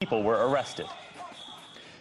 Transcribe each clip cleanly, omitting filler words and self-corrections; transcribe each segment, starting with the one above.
People were arrested.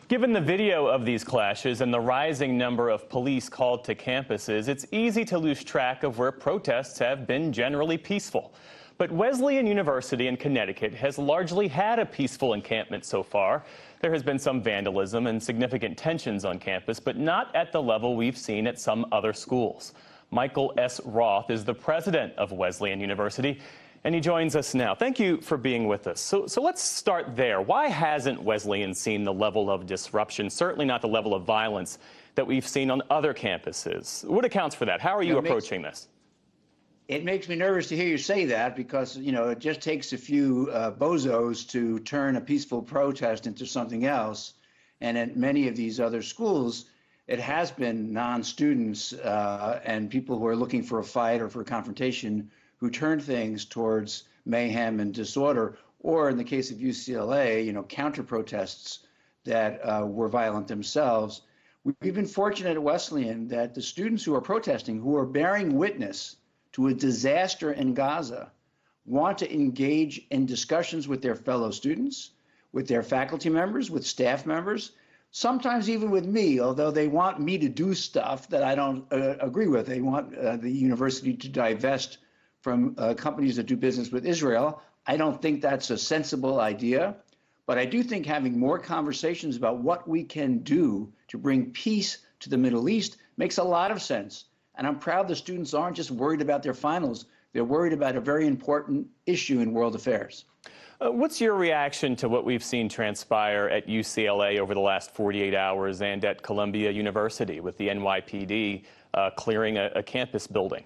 Given the video of these clashes and the rising number of police called to campuses, it's easy to lose track of where protests have been generally peaceful. But Wesleyan University in Connecticut has largely had a peaceful encampment so far. There has been some vandalism and significant tensions on campus, but not at the level we've seen at some other schools. Michael S. Roth is the president of Wesleyan University, and he joins us now. Thank you for being with us. So let's start there. Why hasn't Wesleyan seen the level of disruption, certainly not the level of violence that we've seen on other campuses? What accounts for that? How are you approaching this? It makes me nervous to hear you say that because, it just takes a few bozos to turn a peaceful protest into something else. And at many of these other schools, it has been non-students and people who are looking for a fight or for a confrontation who turn things towards mayhem and disorder, or in the case of UCLA, counter-protests that were violent themselves. We've been fortunate at Wesleyan that the students who are protesting, who are bearing witness to a disaster in Gaza, want to engage in discussions with their fellow students, with their faculty members, with staff members, sometimes even with me, although they want me to do stuff that I don't agree with. They want the university to divest from companies that do business with Israel. I don't think that's a sensible idea, but I do think having more conversations about what we can do to bring peace to the Middle East makes a lot of sense. And I'm proud the students aren't just worried about their finals. They're worried about a very important issue in world affairs. What's your reaction to what we've seen transpire at UCLA over the last 48 hours and at Columbia University with the NYPD clearing a campus building?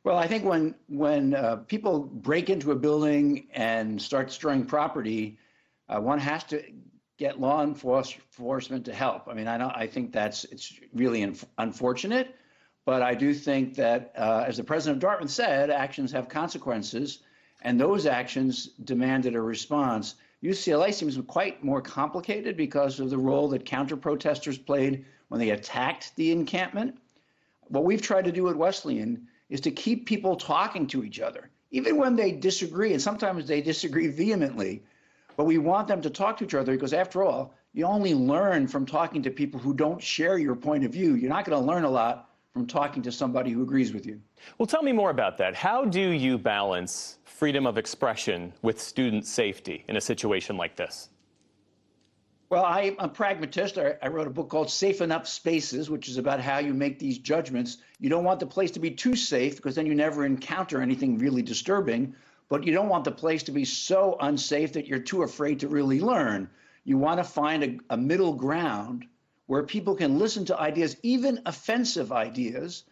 Well, I think when people break into a building and start destroying property, one has to get law enforcement to help. I mean, I think it's really unfortunate, but I do think that, as the president of Dartmouth said, actions have consequences, and those actions demanded a response. UCLA seems quite more complicated because of the role that counter-protesters played when they attacked the encampment. What we've tried to do at Wesleyan is to keep people talking to each other, even when they disagree, and sometimes they disagree vehemently. But we want them to talk to each other because, after all, you only learn from talking to people who don't share your point of view. You're not going to learn a lot from talking to somebody who agrees with you. Well, tell me more about that. How do you balance freedom of expression with student safety in a situation like this? Well, I'm a pragmatist. I wrote a book called Safe Enough Spaces, which is about how you make these judgments. You don't want the place to be too safe because then you never encounter anything really disturbing. But you don't want the place to be so unsafe that you're too afraid to really learn. You want to find a middle ground where people can listen to ideas, even offensive ideas,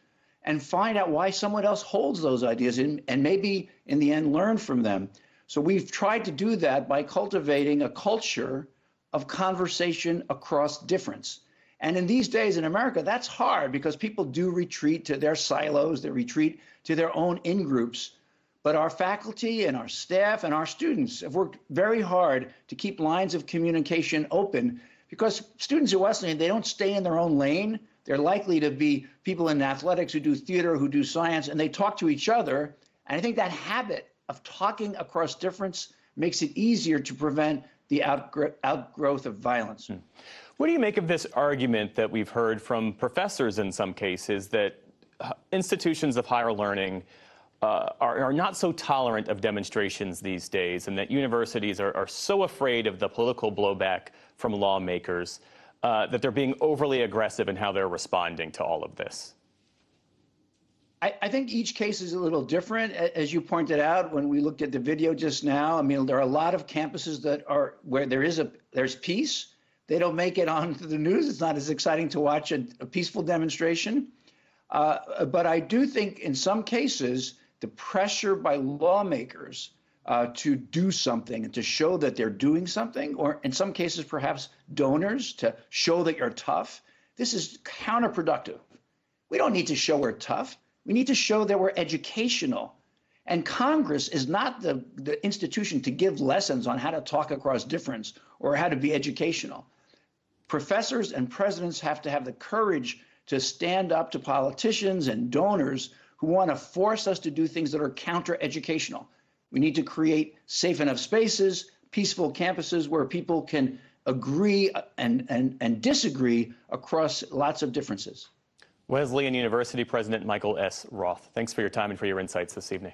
and find out why someone else holds those ideas and maybe in the end learn from them. So we've tried to do that by cultivating a culture of conversation across difference. And in these days in America, that's hard because people do retreat to their silos, they retreat to their own in-groups. But our faculty and our staff and our students have worked very hard to keep lines of communication open because students at Wesleyan, they don't stay in their own lane. They're likely to be people in athletics who do theater, who do science, and they talk to each other. And I think that habit of talking across difference makes it easier to prevent the outgrowth of violence. What do you make of this argument that we've heard from professors in some cases that institutions of higher learning are not so tolerant of demonstrations these days, and that universities are so afraid of the political blowback from lawmakers that they're being overly aggressive in how they're responding to all of this? I think each case is a little different. As you pointed out, when we looked at the video just now, I mean, there are a lot of campuses that are where there's peace. They don't make it onto the news. It's not as exciting to watch a peaceful demonstration. But I do think in some cases, the pressure by lawmakers to do something and to show that they're doing something, or in some cases, perhaps donors to show that you're tough, this is counterproductive. We don't need to show we're tough. We need to show that we're educational. And Congress is not the institution to give lessons on how to talk across difference or how to be educational. Professors and presidents have to have the courage to stand up to politicians and donors who want to force us to do things that are counter-educational. We need to create safe enough spaces, peaceful campuses where people can agree and disagree across lots of differences. Wesleyan University President Michael S. Roth, thanks for your time and for your insights this evening.